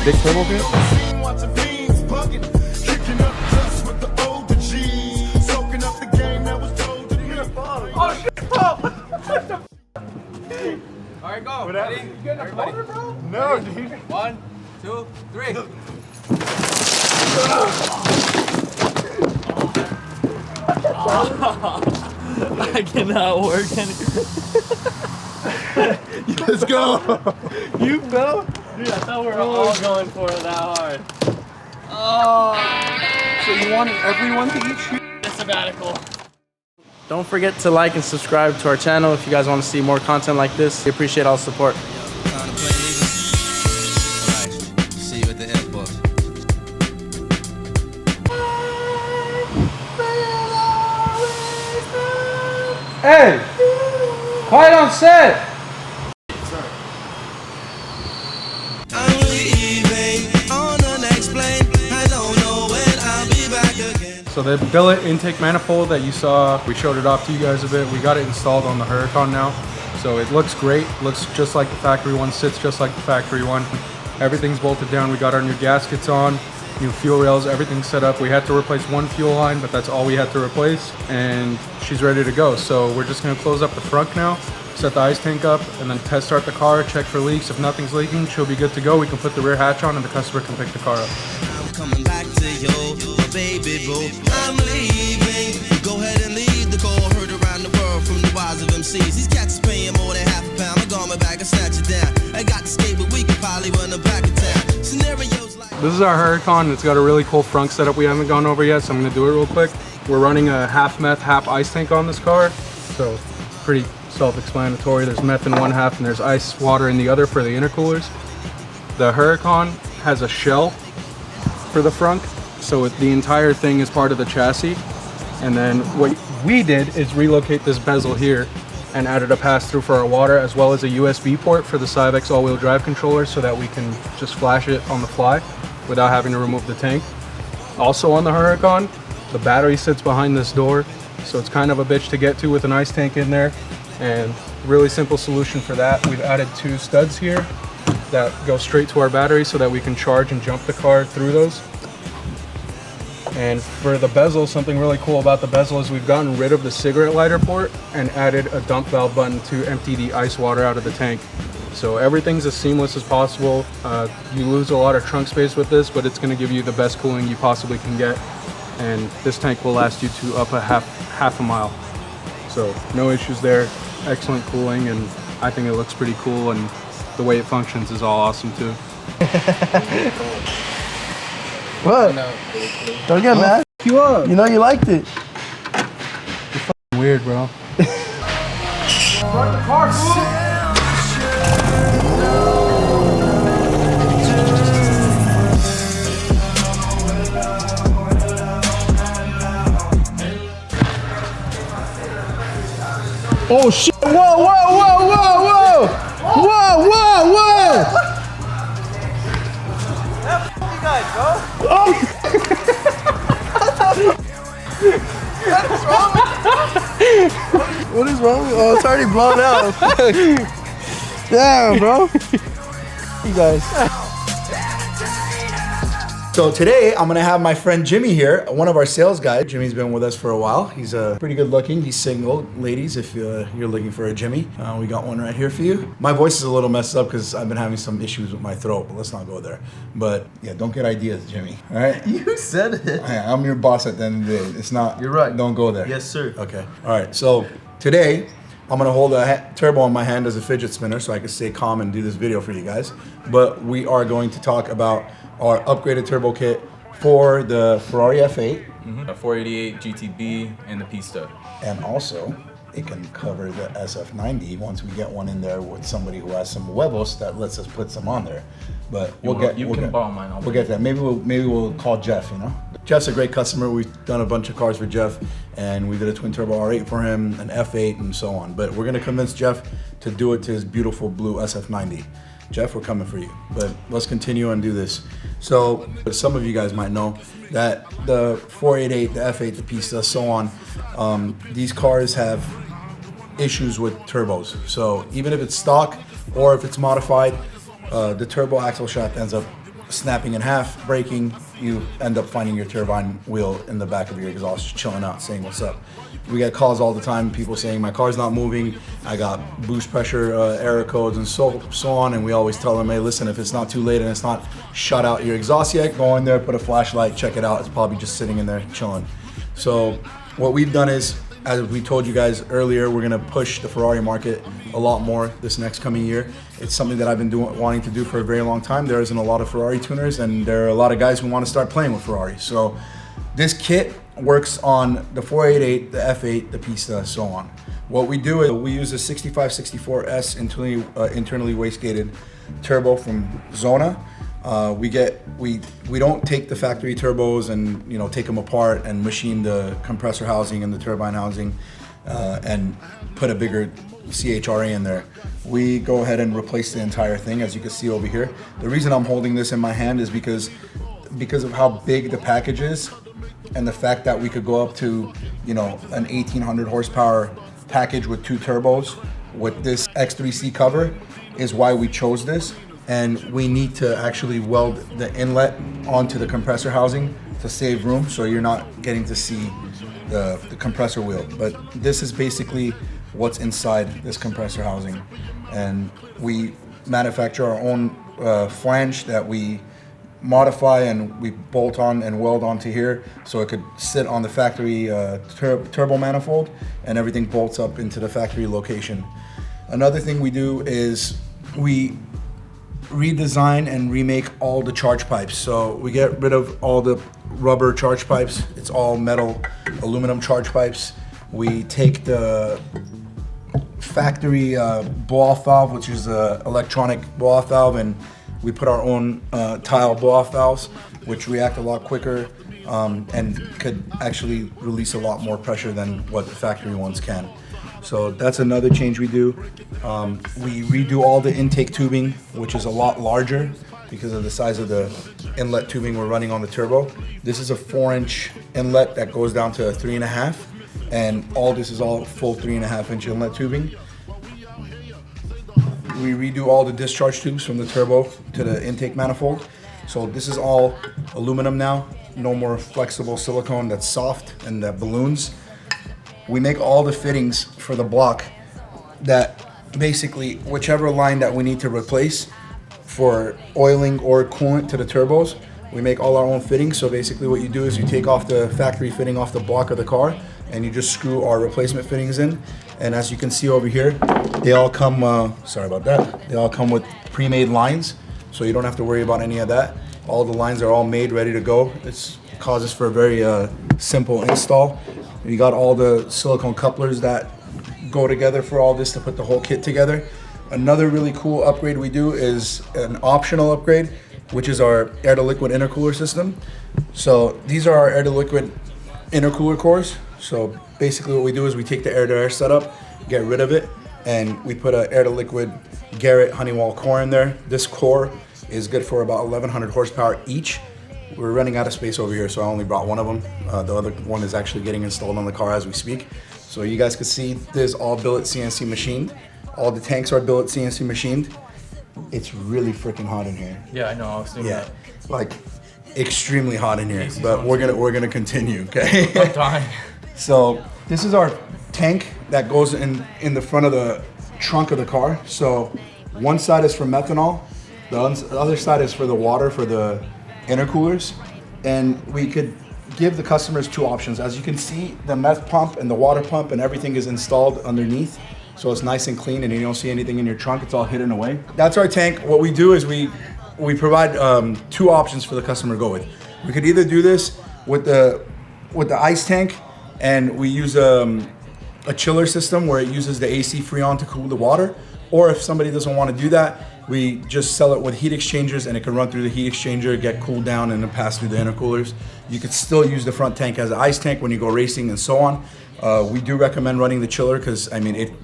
Big turbo kit? Oh shit, bro! Alright, go. Ready? You getting a floater, bro? No, dude. 1, 2, 3. I cannot work any. Let's go. You fell? Dude, I thought we were all going for it that hard. Oh. So you wanted everyone to eat shit? A sabbatical. Don't forget to like and subscribe to our channel if you guys want to see more content like this. We appreciate all the support. See you at the airport. Hey! Quiet on set! I'm leaving on the next plane. I don't know when I'll be back again. So the billet intake manifold that you saw, we showed it off to you guys a bit. We got it installed on the Huracan now. So it looks great, looks just like the factory one, sits just like the factory one. Everything's bolted down. We got our new gaskets on, new fuel rails, everything's set up. We had to replace one fuel line, but that's all we had to replace. And she's ready to go. So we're just gonna close up the front now, set the ice tank up, and then test start the car, check for leaks. If nothing's leaking, she'll be good to go. We can put the rear hatch on and the customer can pick the car up. I'm coming back to you, my baby boo. I'm leaving. Go ahead and leave the call. Heard around the world from the wise of MCs. These cats is paying more than half a pound. I got my bag and snatch it down. I got the skate, but we can probably run them back in town. Scenarios like This is our Huracan. It's got a really cool front setup we haven't gone over yet, so I'm gonna do it real quick. We're running a half meth, half ice tank on this car, so pretty self-explanatory. There's meth in one half and there's ice water in the other for the intercoolers. The Huracan has a shell for the front, so the entire thing is part of the chassis. And then what we did is relocate this bezel here and added a pass-through for our water, as well as a USB port for the Cyvex all-wheel drive controller, so that we can just flash it on the fly without having to remove the tank. Also on the Huracan, the battery sits behind this door, so it's kind of a bitch to get to with an ice tank in there. And really simple solution for that, we've added 2 studs here that go straight to our battery so that we can charge and jump the car through those. And for the bezel, something really cool about the bezel is we've gotten rid of the cigarette lighter port and added a dump valve button to empty the ice water out of the tank. So everything's as seamless as possible. You lose a lot of trunk space with this, but it's going to give you the best cooling you possibly can get. And this tank will last you to up a half a mile. So no issues there. Excellent cooling, and I think it looks pretty cool, and the way it functions is all awesome too. What? Don't get mad. You up? You know you liked it. You're fucking weird, bro. Start the car, fool! Oh shit! Whoa, whoa, whoa, whoa, whoa! Whoa, whoa, whoa! You guys, bro! Oh! What is wrong with you? Oh, it's already blown out. Damn, bro. You guys. So today I'm gonna have my friend Jimmy here, one of our sales guys. Jimmy's been with us for a while. He's pretty good looking. He's single. Ladies, if you're looking for a Jimmy, we got one right here for you. My voice is a little messed up because I've been having some issues with my throat, but let's not go there. But yeah, don't get ideas, Jimmy. All right? You said it. I'm your boss at the end of the day. It's not. You're right. Don't go there. Yes, sir. Okay. All right. So today I'm gonna hold a turbo in my hand as a fidget spinner so I can stay calm and do this video for you guys. But we are going to talk about our upgraded turbo kit for the Ferrari F8. A 488 GTB and the Pista. And also, it can cover the SF90 once we get one in there with somebody who has some huevos that lets us put some on there. But we'll get borrow mine. We'll get that. Maybe we'll call Jeff. You know, Jeff's a great customer. We've done a bunch of cars for Jeff, and we did a twin turbo R8 for him, an F8, and so on. But we're gonna convince Jeff to do it to his beautiful blue SF90. Jeff, we're coming for you. But let's continue and do this. So some of you guys might know that the 488, the F8, the Pista, so on, these cars have issues with turbos. So even if it's stock or if it's modified, the turbo axle shaft ends up snapping in half, breaking. You end up finding your turbine wheel in the back of your exhaust, just chilling out, saying what's up. We get calls all the time, people saying my car's not moving, I got boost pressure error codes and so on, and we always tell them, hey, listen, if it's not too late and it's not shut out your exhaust yet, go in there, put a flashlight, check it out. It's probably just sitting in there chilling. So what we've done is, as we told you guys earlier, we're gonna push the Ferrari market a lot more this next coming year. It's something that I've been wanting to do for a very long time. There isn't a lot of Ferrari tuners, and there are a lot of guys who want to start playing with Ferrari. So this kit works on the 488, the F8, the Pista, so on. What we do is we use a 6564S internally wastegated turbo from Zona. We don't take the factory turbos and take them apart and machine the compressor housing and the turbine housing and put a bigger CHRA in there. We go ahead and replace the entire thing, as you can see over here. The reason I'm holding this in my hand is because of how big the package is, and the fact that we could go up to an 1800 horsepower package with 2 turbos with this X3C cover is why we chose this. And we need to actually weld the inlet onto the compressor housing to save room, so you're not getting to see the compressor wheel. But this is basically what's inside this compressor housing. And we manufacture our own flange that we modify and we bolt on and weld onto here, so it could sit on the factory turbo manifold, and everything bolts up into the factory location. Another thing we do is we redesign and remake all the charge pipes. So we get rid of all the rubber charge pipes. It's all metal, aluminum charge pipes. We take the factory blow-off valve, which is an electronic blow-off valve, and we put our own tile blow-off valves, which react a lot quicker and could actually release a lot more pressure than what the factory ones can. So that's another change we do. We redo all the intake tubing, which is a lot larger because of the size of the inlet tubing we're running on the turbo. This is a 4-inch inlet that goes down to a 3.5, and all this is all full 3.5-inch inlet tubing. We redo all the discharge tubes from the turbo to the intake manifold. So this is all aluminum now, no more flexible silicone that's soft and that balloons. We make all the fittings for the block that basically whichever line that we need to replace for oiling or coolant to the turbos, we make all our own fittings. So basically what you do is you take off the factory fitting off the block of the car and you just screw our replacement fittings in. And as you can see over here, they all come, sorry about that, they all come with pre-made lines, so you don't have to worry about any of that. All the lines are all made, ready to go. It causes for a very simple install. We got all the silicone couplers that go together for all this to put the whole kit together. Another really cool upgrade we do is an optional upgrade, which is our air-to-liquid intercooler system. So these are our air-to-liquid intercooler cores. So basically what we do is we take the air-to-air setup, get rid of it, and we put an air-to-liquid Garrett Honeywell core in there. This core is good for about 1100 horsepower each. We're running out of space over here, so I only brought one of them. The other one is actually getting installed on the car as we speak. So you guys can see this is all billet CNC machined. All the tanks are billet CNC machined. It's really freaking hot in here. Yeah, I know. I was thinking that. Like extremely hot in here. But we're gonna continue, okay? I'm dying. So this is our tank that goes in the front of the trunk of the car. So one side is for methanol, the other side is for the water for the intercoolers, and we could give the customers 2 options. As you can see, the meth pump and the water pump and everything is installed underneath, so it's nice and clean and you don't see anything in your trunk. It's all hidden away. That's our tank. What we do is we provide 2 options for the customer to go with. We could either do this with the ice tank, and we use a chiller system where it uses the AC Freon to cool the water, or if somebody doesn't want to do that, we just sell it with heat exchangers, and it can run through the heat exchanger, get cooled down, and then pass through the intercoolers. You could still use the front tank as an ice tank when you go racing and so on. We do recommend running the chiller because, I mean,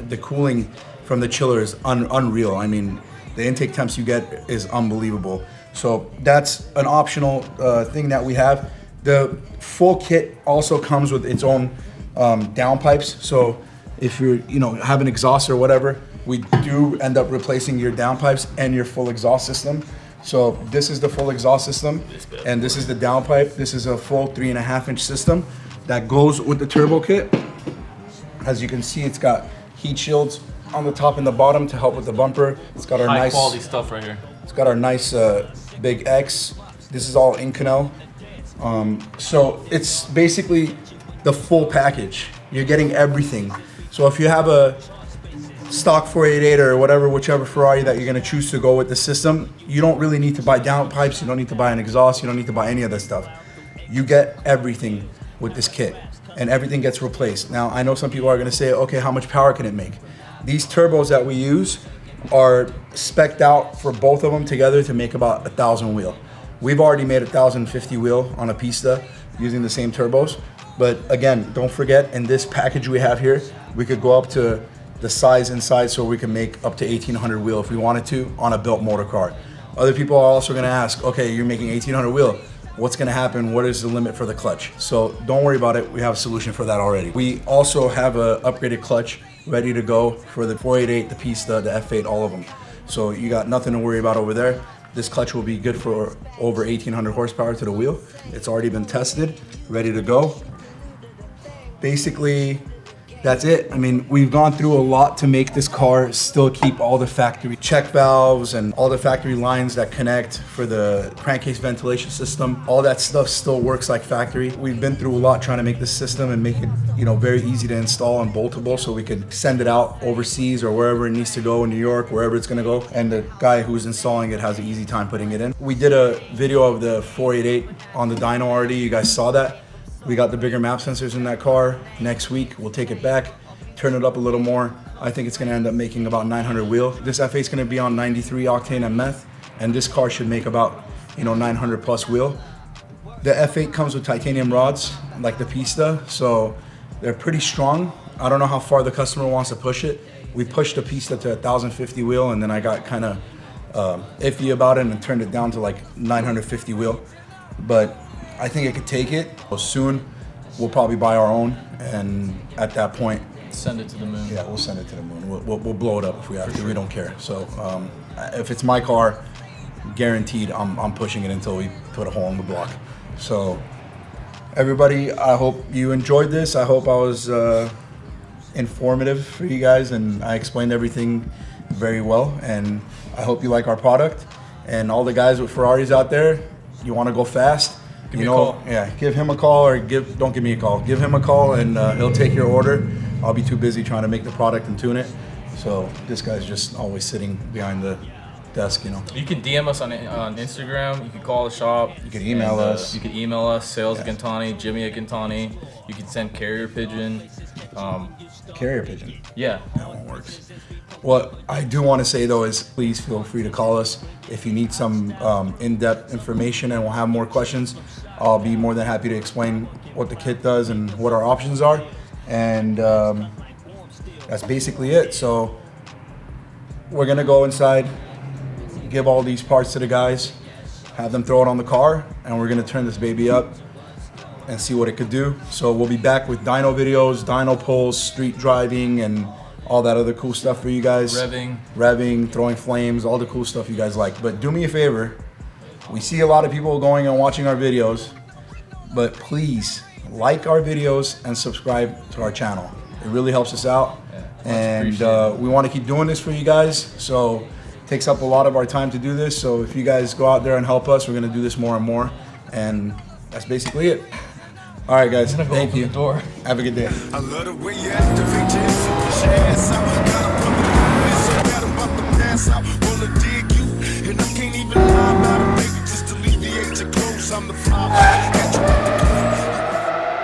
the cooling from the chiller is unreal. I mean, the intake temps you get is unbelievable. So that's an optional thing that we have. The full kit also comes with its own downpipes. So if you're, have an exhaust or whatever, we do end up replacing your downpipes and your full exhaust system. So this is the full exhaust system, and this is the downpipe. This is a full 3.5-inch system that goes with the turbo kit. As you can see, it's got heat shields on the top and the bottom to help with the bumper. It's got our High nice quality stuff right here. It's got our nice big X. This is all Inconel. So it's basically the full package. You're getting everything. So if you have a stock 488 or whatever, whichever Ferrari that you're gonna choose to go with the system, you don't really need to buy downpipes, you don't need to buy an exhaust, you don't need to buy any of that stuff. You get everything with this kit, and everything gets replaced. Now, I know some people are gonna say, okay, how much power can it make? These turbos that we use are spec'd out for both of them together to make about 1,000 wheel. We've already made 1,050 wheel on a Pista using the same turbos. But again, don't forget, in this package we have here, we could go up to the size inside so we can make up to 1,800 wheel if we wanted to on a built motor car. Other people are also gonna ask, okay, you're making 1,800 wheel. What's gonna happen? What is the limit for the clutch? So don't worry about it. We have a solution for that already. We also have an upgraded clutch ready to go for the 488, the Pista, the F8, all of them. So you got nothing to worry about over there. This clutch will be good for over 1,800 horsepower to the wheel. It's already been tested, ready to go. Basically, that's it. I mean, we've gone through a lot to make this car still keep all the factory check valves and all the factory lines that connect for the crankcase ventilation system. All that stuff still works like factory. We've been through a lot trying to make this system and make it, you know, very easy to install and boltable so we could send it out overseas or wherever it needs to go in New York, wherever it's gonna go. And the guy who's installing it has an easy time putting it in. We did a video of the 488 on the dyno already. You guys saw that. We got the bigger map sensors in that car. Next week, we'll take it back, turn it up a little more. I think it's gonna end up making about 900 wheel. This F8 is gonna be on 93 octane and meth, and this car should make about, 900 plus wheel. The F8 comes with titanium rods, like the Pista, so they're pretty strong. I don't know how far the customer wants to push it. We pushed the Pista to 1,050 wheel, and then I got kind of iffy about it and turned it down to like 950 wheel. But I think it could take it. Soon, we'll probably buy our own, and at that point, Send it to the moon. yeah, we'll send it to the moon. We'll blow it up if we have to. We don't care. So if it's my car, guaranteed, I'm pushing it until we put a hole in the block. So everybody, I hope you enjoyed this. I hope I was informative for you guys, and I explained everything very well. And I hope you like our product. And all the guys with Ferraris out there, you want to go fast. Give me a call. Yeah, give him a call, or don't give me a call. Give him a call, and he'll take your order. I'll be too busy trying to make the product and tune it. So this guy's just always sitting behind the desk, You can DM us on Instagram. You can call the shop. You can email us. You can email us, sales at Yeah. Gintani, Jimmy at Gintani. You can send carrier pigeon. Carrier pigeon. Yeah. That one works. What I do want to say though is please feel free to call us if you need some in-depth information and we'll have more questions. I'll be more than happy to explain what the kit does and what our options are. And that's basically it. So we're gonna go inside, give all these parts to the guys, have them throw it on the car, and we're gonna turn this baby up and see what it could do. So we'll be back with dyno videos, dyno pulls, street driving, and all that other cool stuff for you guys. Revving, throwing flames, all the cool stuff you guys like. But do me a favor, we see a lot of people going and watching our videos, but please like our videos and subscribe to our channel. It really helps us out. And we want to keep doing this for you guys. So it takes up a lot of our time to do this. So if you guys go out there and help us, we're going to do this more and more. And that's basically it. All right, guys. Thank you. Have a good day. I love the way you activate your ass out. Got a brother so bad about to pass out. Wanna dig you, and I can't even lie about it, baby. Just alleviate your clothes. I'm the fly.